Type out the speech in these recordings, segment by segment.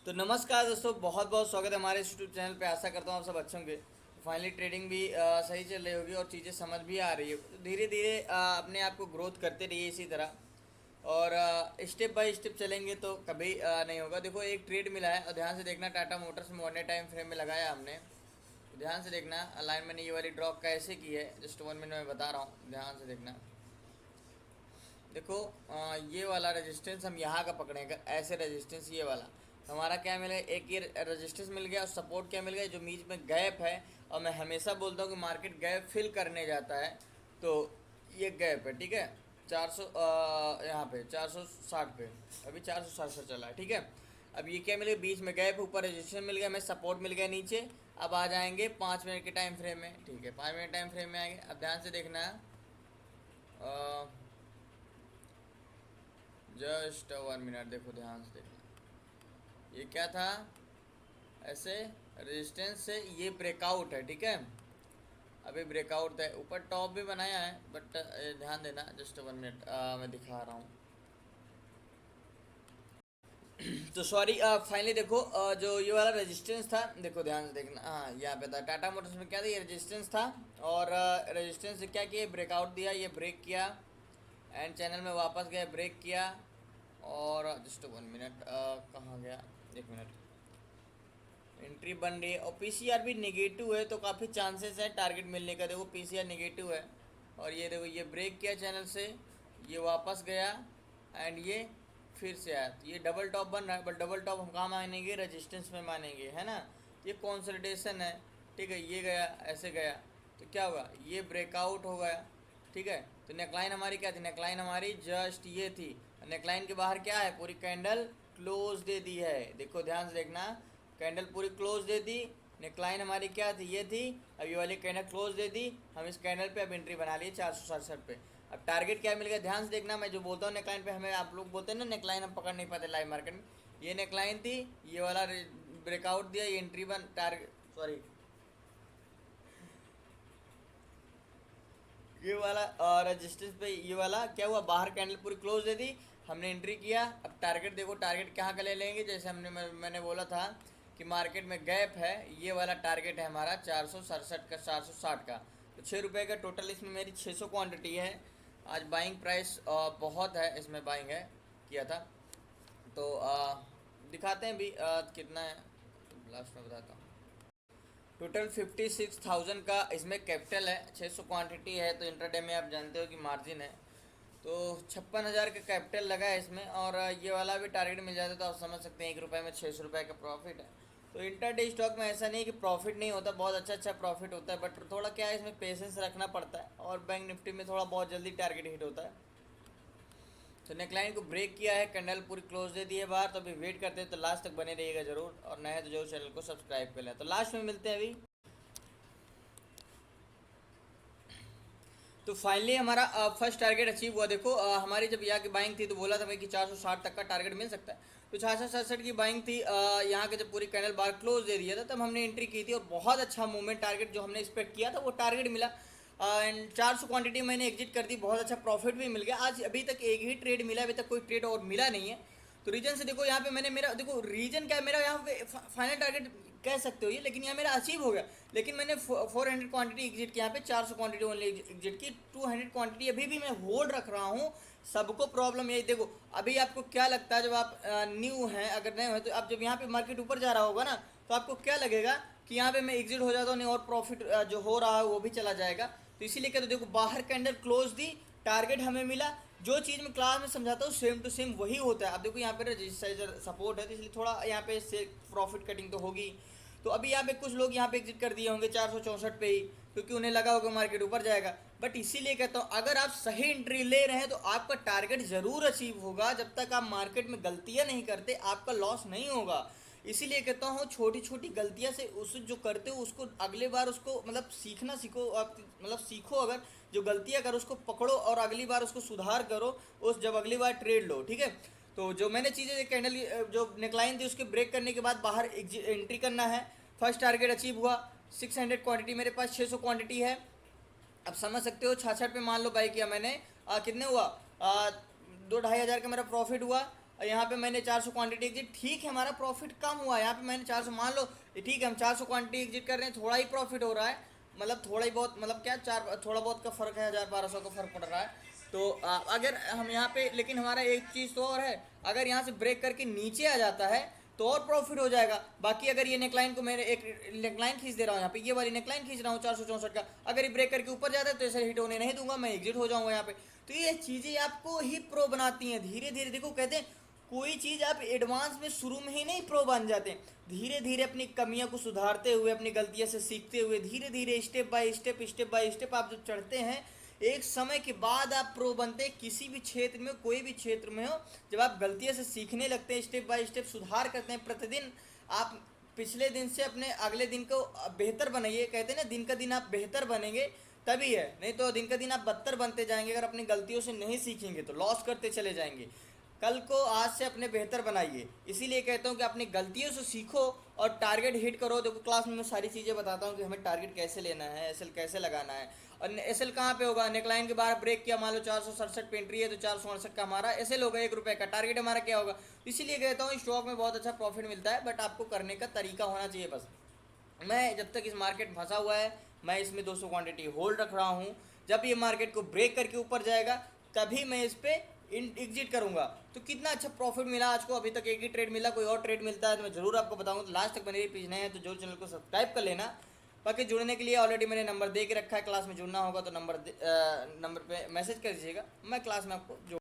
तो नमस्कार दोस्तों, बहुत बहुत स्वागत है हमारे यूट्यूब चैनल पे। आशा करता हूँ आप सब अच्छे होंगे। फाइनली ट्रेडिंग भी सही चल रही होगी और चीज़ें समझ भी आ रही है। तो धीरे धीरे अपने आप को ग्रोथ करते रहिए इसी तरह, और स्टेप बाय स्टेप चलेंगे तो कभी नहीं होगा। देखो, एक ट्रेड मिला है और ध्यान से देखना। टाटा मोटर्स में 1 डे टाइम फ्रेम में लगाया हमने, तो ध्यान से देखना। लाइन मैंने ये वाली ड्रॉप कैसे की है, जस्ट 1 मिनट में बता रहा हूँ, ध्यान से देखना। देखो, ये वाला रेजिस्टेंस हम यहाँ का पकड़ेंगे, ऐसे रेजिस्टेंस ये वाला। तो हमारा क्या मिला, एक ये रेजिस्टेंस मिल गया और सपोर्ट क्या मिल गया, जो बीच में गैप है। और मैं हमेशा बोलता हूँ कि मार्केट गैप फिल करने जाता है, तो ये गैप है, ठीक है। 400 यहाँ पे 460 पे, अभी 467 चला है, ठीक है। अब ये क्या मिलेगा, बीच में गैप, ऊपर रेजिस्टेंस मिल गया, हमें सपोर्ट मिल गया नीचे। अब आ जाएंगे 5 मिनट के टाइम फ्रेम में, ठीक है। 5 मिनट टाइम फ्रेम में आएंगे। अब ध्यान से देखना है, जस्ट 1 मिनट, देखो ध्यान से देखना। ये क्या था, ऐसे रेजिस्टेंस से ये ब्रेकआउट है, ठीक है। अभी ब्रेकआउट है, ऊपर टॉप भी बनाया है, बट ध्यान देना। जस्ट 1 मिनट, मैं दिखा रहा हूँ। तो सॉरी, फाइनली देखो, जो ये वाला रेजिस्टेंस था, देखो ध्यान से देखना। हाँ, यहाँ पे था टाटा मोटर्स में, क्या था, ये रेजिस्टेंस था। और रेजिस्टेंस से क्या किया, ब्रेकआउट दिया, ये ब्रेक किया एंड चैनल में वापस गया, ब्रेक किया। और जस्ट 1 मिनट, कहाँ गया, 1 मिनट। एंट्री बन रही है और पीसीआर भी नेगेटिव है, तो काफ़ी चांसेस है टारगेट मिलने का। देखो, पीसीआर नेगेटिव है और ये देखो, ये ब्रेक किया चैनल से, ये वापस गया एंड ये फिर से आया। तो ये डबल टॉप बन रहा है, बट डबल टॉप हम कहाँ मानेंगे, रेजिस्टेंस में मानेंगे, है ना। ये कॉन्सल्टेशन है, ठीक है। ये गया, ऐसे गया, तो क्या होगा, ये ब्रेकआउट हो गया, ठीक है। तो नेकलाइन हमारी क्या थी, नेकलाइन हमारी जस्ट ये थी। नेकलाइन के बाहर क्या है, पूरी कैंडल क्लोज दे दी है। देखो ध्यान से देखना, कैंडल पूरी क्लोज दे दी। नेकलाइन हमारी क्या थी, ये थी। अब ये वाली कैंडल क्लोज दे दी, हम इस कैंडल पे अब एंट्री बना लिए 467 पे। अब टारगेट क्या मिल गया, ध्यान से देखना। मैं जो बोलता हूँ नेकलाइन पे, हमें आप लोग बोलते हैं ना नेकलाइन हम पकड़ नहीं पाते लाइव मार्केट में। ये नेकलाइन थी, ये वाला ब्रेकआउट दिया, ये एंट्री बन टारगेट, सॉरी, ये वाला रेजिस्टेंस पे, ये वाला क्या हुआ, बाहर कैंडल पूरी क्लोज दे दी, हमने एंट्री किया। अब टारगेट देखो, टारगेट कहाँ का ले लेंगे, जैसे मैंने बोला था कि मार्केट में गैप है। ये वाला टारगेट है हमारा 467 का, 460 का। तो 6 रुपये का टोटल, इसमें मेरी 600 क्वांटिटी है। आज बाइंग प्राइस बहुत है, इसमें बाइंग है किया था। तो दिखाते हैं भी कितना है, लास्ट में बताता हूँ। टोटल 56,000 का इसमें कैपिटल है, 600 क्वांटिटी है। तो इंट्राडे में आप जानते हो कि मार्जिन है, तो 56,000 का कैपिटल लगा है इसमें। और ये वाला भी टारगेट मिल जाता है तो आप समझ सकते हैं 1 रुपये में 600 रुपये का प्रॉफिट है। तो इंट्राडे स्टॉक में ऐसा नहीं कि प्रॉफिट नहीं होता, बहुत अच्छा अच्छा प्रॉफिट होता है, बट थोड़ा क्या है, इसमें पेशेंस रखना पड़ता है। और बैंक निफ्टी में थोड़ा बहुत जल्दी टारगेट हिट होता है। तो नेकलाइन को ब्रेक किया है, कैंडल पूरी क्लोज दे दी है बाहर। तो अभी वेट करते हैं, तो लास्ट तक बने रहिएगा जरूर, और नए तो जरूर चैनल को सब्सक्राइब कर लें। तो लास्ट में मिलते हैं अभी। तो फाइनली हमारा फर्स्ट टारगेट अचीव हुआ। देखो, हमारी जब यहाँ की बाइंग थी तो बोला था मैं कि 460 तक का टारगेट मिल सकता है। तो 467 की बाइंग थी, यहाँ के जब पूरी कैंडल बार क्लोज दे दिया था, तब हमने एंट्री की थी और बहुत अच्छा मूवमेंट, टारगेट जो हमने एक्सपेक्ट किया था वो टारगेट मिला। एंड 400 क्वांटिटी मैंने एग्जिट कर दी, बहुत अच्छा प्रॉफिट भी मिल गया। आज अभी तक एक ही ट्रेड मिला, अभी तक कोई ट्रेड और मिला नहीं है। तो रीजन से देखो, यहाँ पे मैंने, मेरा देखो रीजन क्या है, मेरा यहाँ पे फाइनल टारगेट कह सकते हो ये, लेकिन यहाँ मेरा अचीव हो गया। लेकिन मैंने 400 क्वांटिटी एग्जिट की, यहाँ पे 400 क्वांटिटी ओनली एग्जिट की। 200 क्वांटिटी अभी भी मैं होल्ड रख रहा हूँ। सबको प्रॉब्लम यही, देखो अभी आपको क्या लगता है, जब आप न्यू हैं, अगर नए हो तो आप, जब यहाँ पे मार्केट ऊपर जा रहा होगा ना, तो आपको क्या लगेगा कि यहाँ पे मैं एग्जिट हो जाता हूँ, नहीं और प्रॉफिट जो हो रहा है वो भी चला जाएगा। तो इसीलिए कहते देखो, बाहर कैंडल क्लोज दी, टारगेट हमें मिला। जो चीज़ मैं क्लास में समझाता हूँ सेम टू सेम वही होता है। अब देखो, यहाँ पे रजिस्टर सपोर्ट है, तो इसलिए थोड़ा यहाँ पे से प्रॉफिट कटिंग तो होगी। तो अभी यहाँ पे कुछ लोग यहाँ पे एग्जिट कर दिए होंगे 464 पे ही, क्योंकि उन्हें लगा होगा मार्केट ऊपर जाएगा। बट इसीलिए कहता हूँ, अगर आप सही एंट्री ले रहे हैं तो आपका टारगेट जरूर अचीव होगा। जब तक आप मार्केट में गलतियाँ नहीं करते, आपका लॉस नहीं होगा। इसीलिए कहता हूँ, छोटी छोटी गलतियाँ से उस जो करते हो उसको अगले बार उसको मतलब सीखना सीखो, आप मतलब सीखो। अगर जो गलतियाँ करो उसको पकड़ो और अगली बार उसको सुधार करो, उस जब अगली बार ट्रेड लो, ठीक है। तो जो मैंने चीज़ें, कैंडल जो नेकलाइन थी उसके ब्रेक करने के बाद बाहर एंट्री करना है। फर्स्ट टारगेट अचीव हुआ। 600 क्वांटिटी मेरे पास, 600 क्वांटिटी है। अब समझ सकते हो, 66 पे मान लो बाई किया मैंने, कितने हुआ, 2-2.5 हज़ार का मेरा प्रॉफिट हुआ। और यहाँ पे मैंने 400 क्वांटिटी एग्जिट, ठीक है हमारा प्रॉफिट कम हुआ है। यहाँ पे मैंने 400 मान लो, ठीक है हम 400 क्वांटिटी एग्जिट कर रहे हैं, थोड़ा ही प्रॉफिट हो रहा है, मतलब थोड़ा ही बहुत, मतलब क्या चार थोड़ा बहुत का फर्क है, 1000-1200 का फर्क पड़ रहा है। तो अगर हम यहाँ पे, लेकिन हमारा एक चीज़ तो और है, अगर यहाँ से ब्रेक करके नीचे आ जाता है तो और प्रॉफिट हो जाएगा। बाकी अगर ये नेकलाइन को मैंने एक नेकलाइन खींच दे रहा हूँ, यहाँ पे ये वाली नेकलाइन खींच रहा हूँ 464 का, अगर ये ब्रेक करके ऊपर जाता है तो ऐसे हिट होने नहीं दूंगा, मैं एग्जिट हो जाऊंगा यहाँ पे। तो ये चीज़ें आपको ही प्रो बनाती हैं धीरे धीरे। देखो कहते हैं कोई चीज़ आप एडवांस में शुरू में ही नहीं प्रो बन जाते, धीरे धीरे अपनी कमियों को सुधारते हुए, अपनी गलतियों से सीखते हुए, धीरे धीरे स्टेप बाय स्टेप आप जब चढ़ते हैं, एक समय के बाद आप प्रो बनते हैं किसी भी क्षेत्र में, कोई भी क्षेत्र में हो। जब आप गलतियों से सीखने लगते हैं, स्टेप बाय स्टेप सुधार करते हैं प्रतिदिन, आप पिछले दिन से अपने अगले दिन को बेहतर बनाइए। कहते हैं ना दिन का दिन आप बेहतर बनेंगे तभी है, नहीं तो दिन का दिन आप बदतर बनते जाएंगे। अगर अपनी गलतियों से नहीं सीखेंगे तो लॉस करते चले जाएंगे। कल को आज से अपने बेहतर बनाइए, इसीलिए कहता हूँ कि अपनी गलतियों से सीखो और टारगेट हिट करो। देखो क्लास में मैं सारी चीज़ें बताता हूँ कि हमें टारगेट कैसे लेना है, एसएल कैसे लगाना है। और एसएल कहाँ पे होगा, नेकलाइन के बाहर ब्रेक किया, मान लो 467 पे एंट्री है तो 468 का हमारा एसएल होगा, 1 रुपये का टारगेट हमारा क्या होगा। इसीलिए कहता हूँ स्टॉक में बहुत अच्छा प्रॉफिट मिलता है, बट आपको करने का तरीका होना चाहिए बस। मैं जब तक इस मार्केट फंसा हुआ है, मैं इसमें 200 क्वांटिटी होल्ड रख रहा हूँ। जब ये मार्केट को ब्रेक करके ऊपर जाएगा तभी मैं इस पे एग्जिट करूंगा। तो कितना अच्छा प्रॉफिट मिला आज को, अभी तक एक ही ट्रेड मिला, कोई और ट्रेड मिलता है तो मैं जरूर आपको बताऊंगा। तो लास्ट तक बने रहिए, पेज नए हैं तो जरूर चैनल को सब्सक्राइब कर लेना। बाकी जुड़ने के लिए ऑलरेडी मैंने नंबर दे के रखा है, क्लास में जुड़ना होगा तो नंबर पे मैसेज कर दीजिएगा, मैं क्लास में आपको जोड़।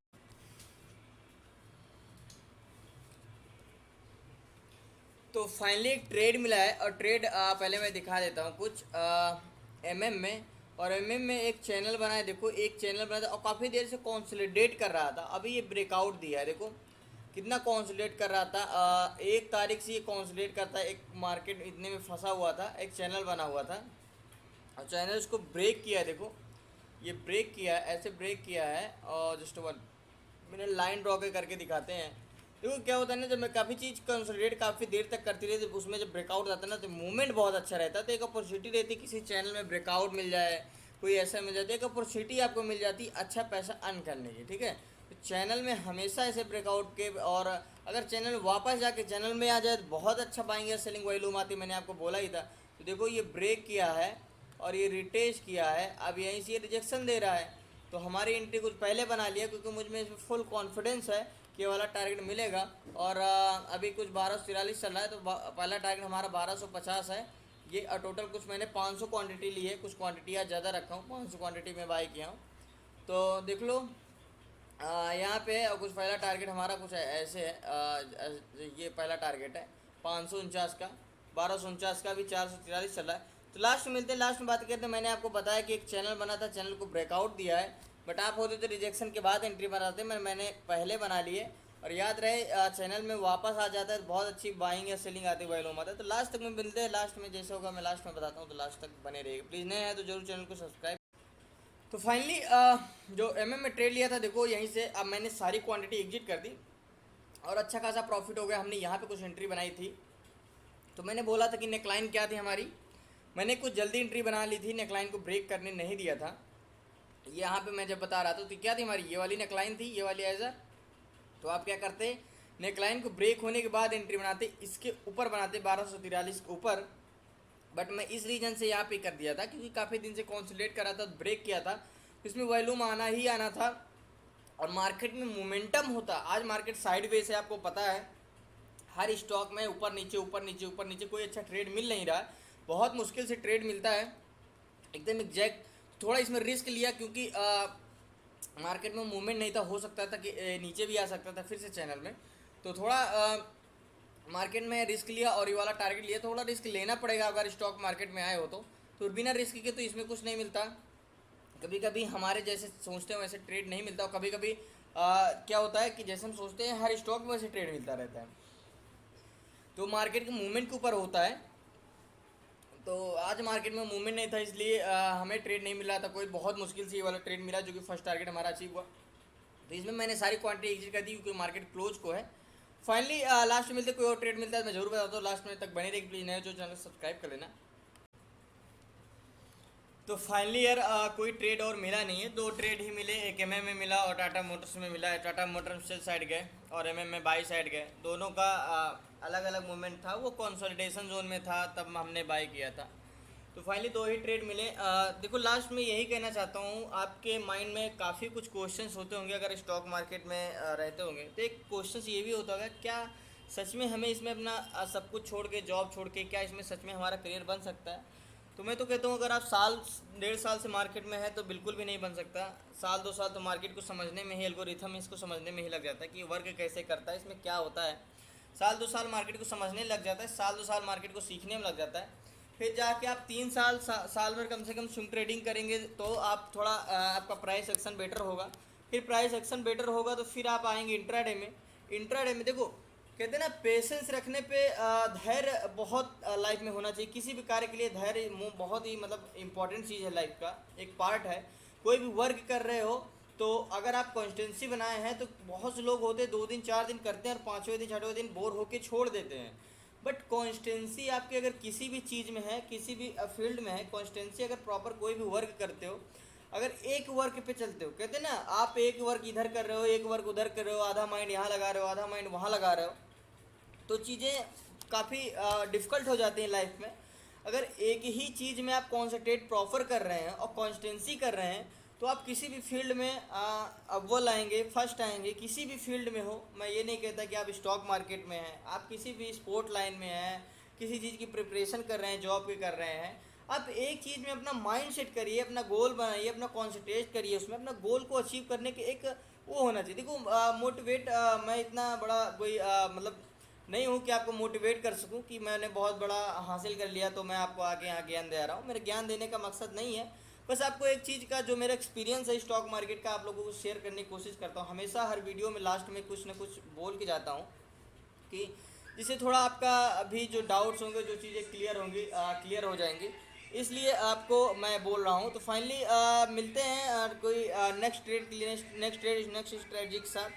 तो फाइनली एक ट्रेड मिला है, और ट्रेड पहले मैं दिखा देता हूँ कुछ एमएम में। और एमएम में एक चैनल बना है, देखो एक चैनल बना था और काफ़ी देर से कॉन्सोलिडेट कर रहा था, अभी ये ब्रेकआउट दिया है। देखो कितना कॉन्सोलिडेट कर रहा था, 1 तारीख से ये कॉन्सोलिडेट करता है, एक मार्केट इतने में फंसा हुआ था, एक चैनल बना हुआ था और चैनल इसको ब्रेक किया है। देखो ये ब्रेक किया है, ऐसे ब्रेक किया है, और जस्ट वन मैंने लाइन ड्रॉ के करके दिखाते हैं। देखो क्या होता है ना, जब मैं काफ़ी चीज़ कंसोलिडेट काफ़ी देर तक करती रहती, उसमें जब ब्रेकआउट आता है ना तो मूवमेंट बहुत अच्छा रहता है। तो एक अपॉर्चुनिटी रहती है किसी चैनल में ब्रेकआउट मिल जाए, कोई ऐसा मिल जाता है, एक अपॉर्चुनिटी आपको मिल जाती है अच्छा पैसा अर्न करने की, ठीक है। तो चैनल में हमेशा ऐसे ब्रेकआउट के, और अगर चैनल वापस जाके चैनल में आ जाए तो बहुत अच्छा बाइंग या सेलिंग वॉल्यूम आती, मैंने आपको बोला ही था। तो देखो ये ब्रेक किया है और ये रिटेस्ट किया है, अब यहीं से ये रिजेक्शन दे रहा है। तो हमारी एंट्री कुछ पहले बना लिया क्योंकि मुझ में इसमें फुल कॉन्फिडेंस है कि ये वाला टारगेट मिलेगा। और अभी कुछ 1243 चल रहा है, तो पहला टारगेट हमारा 1250 है। ये टोटल कुछ मैंने 500 क्वांटिटी ली है, कुछ क्वांटिटी आज ज़्यादा रखा हूँ, 500 क्वांटिटी में बाई किया हूँ। तो देख लो यहाँ पे कुछ पहला टारगेट हमारा कुछ ऐसे है, ये पहला टारगेट है 549 का, 1249 का, भी 443 चल रहा है। तो लास्ट में मिलते हैं, लास्ट में बात करते हैं। मैंने आपको बताया कि एक चैनल बना था, चैनल को ब्रेकआउट दिया है, बट आप होते तो रिजेक्शन के बाद एंट्री बनाते, मैंने पहले बना लिए। और याद रहे चैनल में वापस आ जाता है तो बहुत अच्छी बाइंग या सेलिंग आती है, वॉल्यूम आता है। तो लास्ट तक में मिलते हैं, लास्ट में जैसे होगा मैं लास्ट में बताता हूँ, तो लास्ट तक बने रहिएगा। प्लीज़ नए हैं तो जरूर चैनल को सब्सक्राइब। तो फाइनली जो एमएम में ट्रेड लिया था, देखो यहीं से अब मैंने सारी क्वांटिटी एग्जिट कर दी और अच्छा खासा प्रॉफिट हो गया। हमने यहाँ पे कुछ एंट्री बनाई थी, तो मैंने बोला था कि नेकलाइन क्या थी हमारी, मैंने कुछ जल्दी एंट्री बना ली थी, नेकलाइन को ब्रेक करने नहीं दिया था। यहाँ पे मैं जब बता रहा था तो क्या थी हमारी, ये वाली नेकलाइन थी, ये वाली एजर। तो आप क्या करते, नेकलाइन को ब्रेक होने के बाद एंट्री बनाते, इसके ऊपर बनाते 1243 के ऊपर। बट मैं इस रीजन से यहाँ पे कर दिया था क्योंकि काफ़ी दिन से कॉन्सोलिडेट करा था, ब्रेक किया था, इसमें वॉल्यूम आना ही आना था और मार्केट में मोमेंटम होता। आज मार्केट साइडवेज है, आपको पता है, हर स्टॉक में ऊपर नीचे ऊपर नीचे ऊपर नीचे, कोई अच्छा ट्रेड मिल नहीं रहा है, बहुत मुश्किल से ट्रेड मिलता है एकदम एग्जैक्ट। थोड़ा इसमें रिस्क लिया क्योंकि मार्केट में मूवमेंट नहीं था, हो सकता था कि नीचे भी आ सकता था फिर से चैनल में। तो थोड़ा मार्केट में रिस्क लिया और ये वाला टारगेट लिया। थोड़ा रिस्क लेना पड़ेगा अगर स्टॉक मार्केट में आए हो तो बिना रिस्क के तो इसमें कुछ नहीं मिलता। कभी कभी हमारे जैसे सोचते हैं वैसे ट्रेड नहीं मिलता, और कभी कभी क्या होता है कि जैसे हम सोचते हैं हर स्टॉक में वैसे ट्रेड मिलता रहता है, तो मार्केट के मूवमेंट के ऊपर होता है। तो आज मार्केट में मूवमेंट नहीं था, इसलिए हमें ट्रेड नहीं मिला था कोई, बहुत मुश्किल से ये वाला ट्रेड मिला जो कि फर्स्ट टारगेट हमारा अचीव हुआ। तो इसमें मैंने सारी क्वांटिटी एग्जिट कर दी क्योंकि मार्केट क्लोज को है। फाइनली लास्ट में मिलते, कोई और ट्रेड मिलता है मैं जरूर बताता हूँ, लास्ट में तक बने रहिए, प्लीज नए जो चैनल सब्सक्राइब कर लेना। तो फाइनली यार कोई ट्रेड और मिला नहीं है, दो ट्रेड ही मिले, एक एमएम में मिला और टाटा मोटर्स में मिला है। टाटा मोटर्स सेल साइड गए और एमएम में बाई साइड गए, दोनों का अलग अलग मूवमेंट था। वो कंसोलिडेशन जोन में था तब हमने बाई किया था। तो फाइनली दो ही ट्रेड मिले। देखो लास्ट में यही कहना चाहता हूँ, आपके माइंड में काफ़ी कुछ क्वेश्चंस होते होंगे अगर स्टॉक मार्केट में रहते होंगे, तो एक क्वेश्चंस ये भी होता होगा, क्या सच में हमें इसमें अपना सब कुछ छोड़ के, जॉब छोड़ के, क्या इसमें सच में हमारा करियर बन सकता है? तो मैं तो कहता हूँ अगर आप साल 1.5 साल से मार्केट में है तो बिल्कुल भी नहीं बन सकता। साल 2 साल तो मार्केट को समझने में ही, एल्गोरिथम इसको समझने में ही लग जाता है कि वर्क कैसे करता है, इसमें क्या होता है। साल 2 साल मार्केट को समझने लग जाता है, साल 2 साल मार्केट को सीखने में लग जाता है। फिर जाके आप 3 साल साल भर कम से कम स्विंग ट्रेडिंग करेंगे तो आप थोड़ा आपका प्राइस एक्शन बेटर होगा। फिर प्राइस एक्शन बेटर होगा तो फिर आप आएंगे इंट्राडे में। इंट्राडे में देखो कहते हैं ना, पेशेंस रखने पे धैर्य बहुत लाइफ में होना चाहिए। किसी भी कार्य के लिए धैर्य बहुत ही मतलब इंपॉर्टेंट चीज़ है, लाइफ का एक पार्ट है। कोई भी वर्क कर रहे हो तो अगर आप कॉन्स्टेंसी बनाए हैं, तो बहुत से लोग होते हैं 2 दिन 4 दिन करते हैं और 5वें दिन 6वें दिन बोर होके छोड़ देते हैं। बट कॉन्स्टेंसी आपके अगर किसी भी चीज़ में है, किसी भी फील्ड में है, कॉन्स्टेंसी अगर प्रॉपर कोई भी वर्क करते हो, अगर एक वर्क पे चलते हो, कहते हैं ना, आप एक वर्क इधर कर रहे हो, एक वर्क उधर कर रहे हो, आधा माइंड यहाँ लगा रहे हो, आधा माइंड वहाँ लगा रहे हो, तो चीज़ें काफ़ी डिफ़िकल्ट हो जाती हैं लाइफ में। अगर एक ही चीज़ में आप कॉन्सेंट्रेट प्रॉपर कर रहे हैं और कॉन्स्टेंसी कर रहे हैं, तो आप किसी भी फील्ड में अव्वल आएंगे, फर्स्ट आएंगे। किसी भी फील्ड में हो, मैं ये नहीं कहता कि आप स्टॉक मार्केट में हैं, आप किसी भी स्पोर्ट लाइन में हैं, किसी चीज़ की प्रिपरेशन कर रहे हैं, जॉब की कर रहे हैं, आप एक चीज़ में अपना माइंड सेट करिए, अपना गोल बनाइए, अपना कॉन्सेंट्रेट करिए उसमें, अपना गोल को अचीव करने के एक वो होना चाहिए। देखो मोटिवेट, मैं इतना बड़ा कोई मतलब नहीं हूँ कि आपको मोटिवेट कर सकूँ कि मैंने बहुत बड़ा हासिल कर लिया तो मैं आपको आगे यहाँ ज्ञान दे रहा हूँ। मेरा ज्ञान देने का मकसद नहीं है, बस आपको एक चीज़ का जो मेरा एक्सपीरियंस है स्टॉक मार्केट का, आप लोगों को शेयर करने की कोशिश करता हूँ। हमेशा हर वीडियो में लास्ट में कुछ ना कुछ बोल के जाता हूँ कि जिससे थोड़ा आपका अभी जो डाउट्स होंगे, जो चीज़ें क्लियर होंगी, क्लियर हो जाएंगी, इसलिए आपको मैं बोल रहा हूँ। तो फाइनली मिलते हैं कोई नेक्स्ट ट्रेड के लिए, नेक्स्ट स्ट्रेटजी के साथ।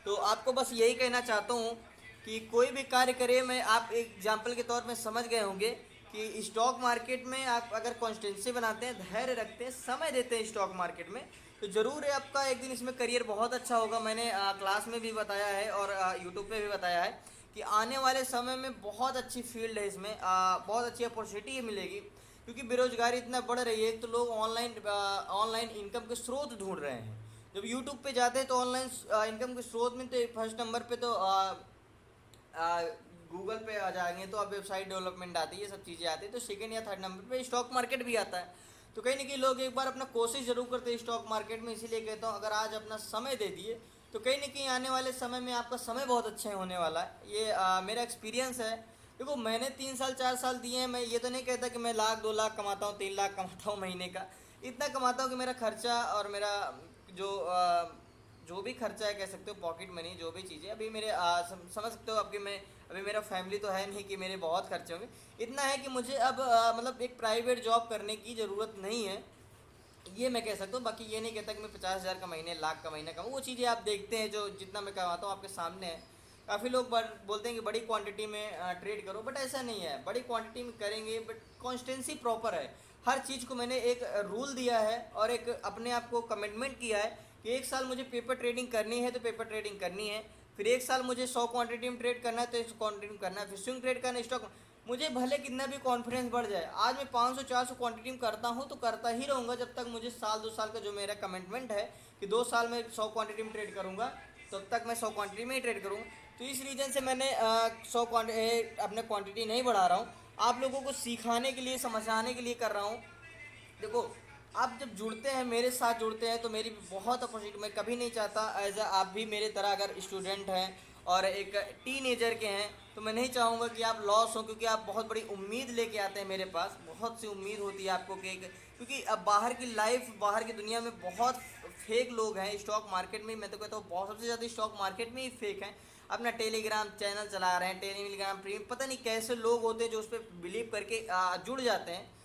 तो आपको बस यही कहना चाहता हूँ कि कोई भी कार्य करें, मैं आप एग्जाम्पल के तौर पे समझ गए होंगे कि स्टॉक मार्केट में आप अगर कॉन्स्टेंसी बनाते हैं, धैर्य रखते हैं, समय देते हैं स्टॉक मार्केट में, तो ज़रूर है आपका एक दिन इसमें करियर बहुत अच्छा होगा। मैंने क्लास में भी बताया है और यूट्यूब पे भी बताया है कि आने वाले समय में बहुत अच्छी फील्ड है, इसमें बहुत अच्छी अपॉर्चुनिटी मिलेगी, क्योंकि बेरोजगारी इतना बढ़ रही है। तो लोग ऑनलाइन इनकम के स्रोत ढूंढ रहे हैं। जब यूट्यूब पे जाते हैं तो ऑनलाइन इनकम के स्रोत में तो फर्स्ट नंबर पे तो गूगल पे आ जाएंगे, तो अब वेबसाइट डेवलपमेंट आती है, ये सब चीज़ें आती है। तो सेकंड या थर्ड नंबर पे स्टॉक मार्केट भी आता है। तो कहीं ना कहीं लोग एक बार अपना कोशिश जरूर करते हैं स्टॉक मार्केट में। इसीलिए कहता हूँ अगर आज अपना समय दे दिए तो कहीं ना कहीं आने वाले समय में आपका समय बहुत अच्छा होने वाला है। ये मेरा एक्सपीरियंस है। देखो मैंने 3 साल 4 साल दिए हैं। मैं ये तो नहीं कहता कि मैं 1 लाख 2 लाख कमाता हूँ, 3 लाख कमाता हूँ महीने का। इतना कमाता हूँ कि मेरा खर्चा और मेरा जो जो भी खर्चा है, कह सकते हो पॉकेट मनी, जो भी चीज़ें अभी मेरे समझ सकते हो आपके, मैं अभी मेरा फैमिली तो है नहीं कि मेरे बहुत खर्चे होंगे। इतना है कि मुझे अब मतलब एक प्राइवेट जॉब करने की ज़रूरत नहीं है, ये मैं कह सकता हूँ। बाकी ये नहीं कहता कि मैं 50,000 का महीने, लाख का महीना कमाऊँ। वो चीज़ें आप देखते हैं, जो जितना मैं कमाता हूँ आपके सामने है। काफ़ी लोग बोलते हैं कि बड़ी क्वांटिटी में ट्रेड करो, बट ऐसा नहीं है। बड़ी क्वांटिटी में करेंगे बट कॉन्स्टेंसी प्रॉपर है। हर चीज़ को मैंने एक रूल दिया है और एक अपने आप को कमिटमेंट किया है कि 1 साल मुझे पेपर ट्रेडिंग करनी है तो पेपर ट्रेडिंग करनी है। फिर 1 साल मुझे 100 क्वांटिटी में ट्रेड करना है तो 100 क्वांटिटी में करना है। फिर स्विंग ट्रेड करना है, स्टॉक। मुझे भले कितना भी कॉन्फिडेंस बढ़ जाए, आज मैं 500 400 क्वांटिटी में करता हूँ तो करता ही रहूँगा जब तक मुझे साल 2 साल का जो मेरा कमिटमेंट है कि 2 साल में 100 क्वांटिटी में ट्रेड करूँगा, तब तक मैं 100 क्वांटिटी में ही ट्रेड करूँगा। तो इस रीज़न से मैंने 100 अपने क्वांटिटी नहीं बढ़ा रहा हूँ। आप लोगों को सिखाने के लिए, समझाने के लिए कर रहा हूँ। देखो आप जब जुड़ते हैं, मेरे साथ जुड़ते हैं, तो मेरी भी बहुत अपॉर्चुनिटी, मैं कभी नहीं चाहता एज आप भी मेरे तरह अगर स्टूडेंट हैं और एक टीनेजर के हैं, तो मैं नहीं चाहूँगा कि आप लॉस हो, क्योंकि आप बहुत बड़ी उम्मीद लेके आते हैं मेरे पास। बहुत सी उम्मीद होती है आपको कि क्योंकि अब बाहर की लाइफ, बाहर की दुनिया में बहुत फेक लोग हैं। स्टॉक मार्केट में मैं तो कहता हूँ बहुत, सबसे ज़्यादा स्टॉक मार्केट में ही फेक हैं। अपना टेलीग्राम चैनल चला रहे हैं, टेलीग्राम प्रीमियम, पता नहीं कैसे लोग होते हैं जो उस पर बिलीव करके जुड़ जाते हैं।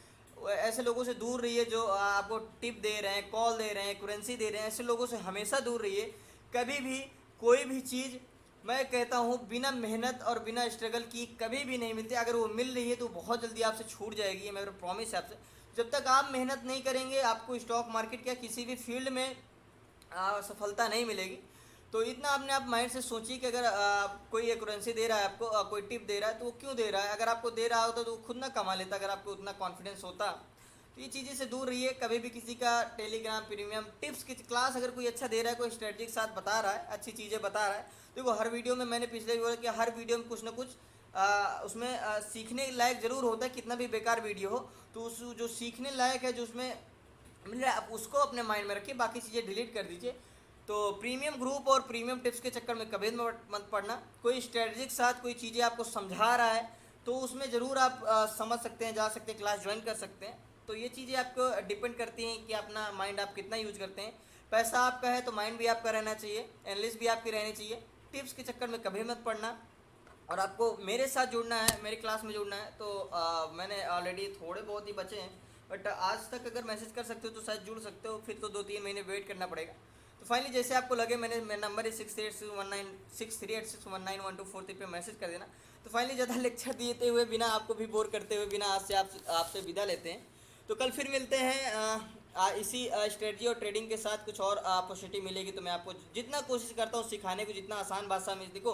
ऐसे लोगों से दूर रहिए जो आपको टिप दे रहे हैं, कॉल दे रहे हैं, करेंसी दे रहे हैं। ऐसे लोगों से हमेशा दूर रहिए। कभी भी कोई भी चीज़, मैं कहता हूँ, बिना मेहनत और बिना स्ट्रगल की कभी भी नहीं मिलती। अगर वो मिल रही है तो बहुत जल्दी आपसे छूट जाएगी, ये मेरा प्रॉमिस है आपसे। जब तक आप मेहनत नहीं करेंगे आपको स्टॉक मार्केट या किसी भी फील्ड में सफलता नहीं मिलेगी। तो इतना अपने आप माइंड से सोचिए कि अगर कोई एक करेंसी दे रहा है आपको, कोई टिप दे रहा है तो वो क्यों दे रहा है। अगर आपको दे रहा होता तो वो खुद ना कमा लेता, अगर आपको उतना कॉन्फिडेंस होता। तो ये चीज़ें से दूर रहिए। कभी भी किसी का टेलीग्राम प्रीमियम टिप्स की क्लास अगर कोई अच्छा दे रहा है, कोई स्ट्रेटजी के साथ बता रहा है, अच्छी चीज़ें बता रहा है, देखो हर वीडियो में मैंने पिछले भी बोला कि हर वीडियो में कुछ ना कुछ उसमें सीखने लायक ज़रूर होता है। कितना भी बेकार वीडियो हो तो उस जो सीखने लायक है, जो उसमें मिल रहा है, आप उसको अपने माइंड में रखिए, बाकी चीज़ें डिलीट कर दीजिए। तो प्रीमियम ग्रुप और प्रीमियम टिप्स के चक्कर में कभी मत पड़ना। कोई स्ट्रेटजी के साथ कोई चीज़ें आपको समझा रहा है तो उसमें ज़रूर आप समझ सकते हैं, जा सकते हैं, क्लास ज्वाइन कर सकते हैं। तो ये चीज़ें आपको डिपेंड करती हैं कि अपना माइंड आप कितना यूज करते हैं। पैसा आपका है तो माइंड भी आपका रहना चाहिए, एनालिस्ट भी आपकी रहनी चाहिए। टिप्स के चक्कर में कभी मत पड़ना। और आपको मेरे साथ जुड़ना है, मेरी क्लास में जुड़ना है तो मैंने ऑलरेडी थोड़े बहुत ही बचे हैं, बट आज तक अगर मैसेज कर सकते हो तो शायद जुड़ सकते हो, फिर तो 2-3 महीने वेट करना पड़ेगा। तो फाइनली जैसे आपको लगे, मेरा नंबर है 638196319124 पे मैसेज कर देना। तो फाइनली ज़्यादा लेक्चर देते हुए बिना आपको भी बोर करते हुए बिना आज से आपसे विदा लेते हैं। तो कल फिर मिलते हैं इसी स्ट्रेटजी और ट्रेडिंग के साथ। कुछ और अपॉर्चुनिटी मिलेगी तो मैं आपको जितना कोशिश करता हूँ सिखाने को, जितना आसान भाषा में। देखो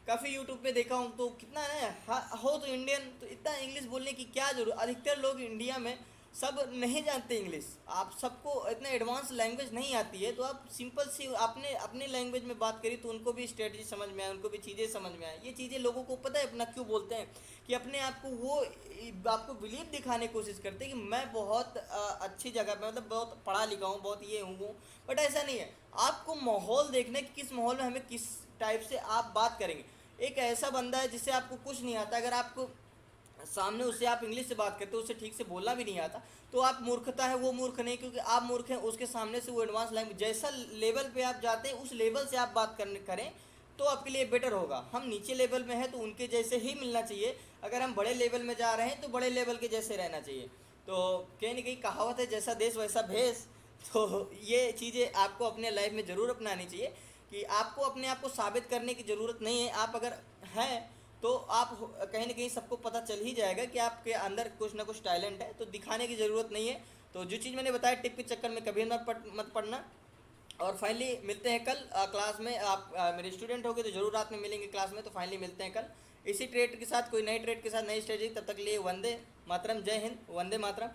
काफ़ी यूट्यूब पे देखा हूँ तो कितना है हो तो इंडियन, तो इतना इंग्लिश बोलने की क्या जरूरत। अधिकतर लोग इंडिया में सब नहीं जानते इंग्लिश, आप सबको इतना एडवांस लैंग्वेज नहीं आती है। तो आप सिंपल सी आपने अपनी लैंग्वेज में बात करी तो उनको भी स्ट्रेटजी समझ में आए, उनको भी चीज़ें समझ में आए। ये चीज़ें लोगों को पता है अपना क्यों बोलते हैं कि अपने आप को वो आपको बिलीव दिखाने की कोशिश करते हैं कि मैं बहुत अच्छी जगह पे, मतलब बहुत पढ़ा लिखा हूँ, बहुत ये हूँ वो। बट ऐसा नहीं है। आपको माहौल देखना है कि किस माहौल में हमें किस टाइप से आप बात करेंगे। एक ऐसा बंदा है जिससे आपको कुछ नहीं आता, अगर आपको सामने उससे आप इंग्लिश से बात करते हो, उसे ठीक से बोलना भी नहीं आता, तो आप मूर्खता है, वो मूर्ख नहीं, क्योंकि आप मूर्ख हैं। उसके सामने से वो एडवांस लैंग्वेज, जैसा लेवल पे आप जाते हैं उस लेवल से आप बात करें तो आपके लिए बेटर होगा। हम नीचे लेवल में हैं तो उनके जैसे ही मिलना चाहिए, अगर हम बड़े लेवल में जा रहे हैं तो बड़े लेवल के जैसे रहना चाहिए। तो कहीं ना कहीं कहावत है, जैसा देश वैसा भेष। तो ये चीज़ें आपको अपने लाइफ में ज़रूर अपनानी चाहिए कि आपको अपने आप को साबित करने की ज़रूरत नहीं है। आप अगर हैं तो आप कहीं ना कहीं सबको पता चल ही जाएगा कि आपके अंदर कुछ ना कुछ टैलेंट है, तो दिखाने की ज़रूरत नहीं है। तो जो चीज़ मैंने बताया टिप के चक्कर में कभी मत पड़ना। और फाइनली मिलते हैं कल क्लास में। आप मेरे स्टूडेंट होगे तो ज़रूर रात में मिलेंगे क्लास में। तो फाइनली मिलते हैं कल इसी ट्रेड के साथ, कोई नई ट्रेड के साथ, नई स्ट्रेटजी। तब तक लिए वंदे मातरम, जय हिंद, वंदे मातरम।